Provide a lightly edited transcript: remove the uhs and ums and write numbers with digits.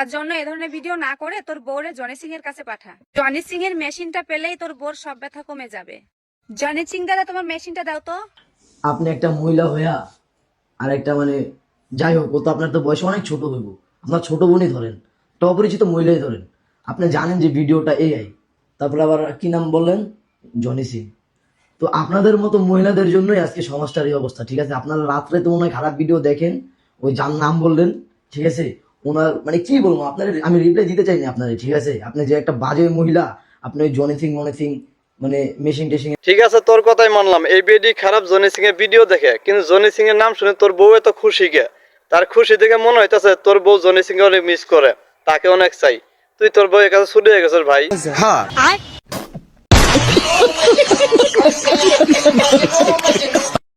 তার জন্য এ ধরনের ভিডিও না করে তোর বউরে জনি সিং এর কাছে পাঠা। জনি সিং এর মেশিনটা পেলেই তোর বউর সব ব্যথা কমে যাবে। জনি সিং দাদা, তোমার মেশিনটা দাও তো। আপনি একটা মহিলা হইয়া আর একটা মানে যাই হোক, ও তো আপনার তো বয়স অনেক ছোট হইব, আপনার ছোট বোনই ধরেন, একটা অপরিচিত মহিলাই ধরেন। আপনি জানেন যে ভিডিওটা এআই, তারপরে আবার কি নাম বললেন, জনি সিং। তো আপনাদের মতো মহিলাদের জন্যই আজকে সমাজটার এই অবস্থা, ঠিক আছে? আপনারা রাত্রে তো মনে হয় খারাপ ভিডিও দেখেন, ওই যার নাম বললেন, ঠিক আছে? ওনার মানে কি বলবো আপনার, আমি রিপ্লাই দিতে চাইনি আপনারে, ঠিক আছে? আপনি যে একটা বাজে মহিলা, আপনি ওই জনি সিং মনে সিং মানে মেশিন টেশিং। ঠিক আছে, তোর কথাই মানলাম। এই বেডি খারাপ জনি সিং এর ভিডিও দেখে, কিন্তু জনি সিং এর নাম শুনে তোর বউ এত খুশি কে? তার খুশি দেখে মনে হইতাছে তোর বউ জনি সিং অনেক মিস করে, তাকে অনেক চাই। তুই তোর বউয়ের কাছে ছুটে গেছিস ভাই। হ্যাঁ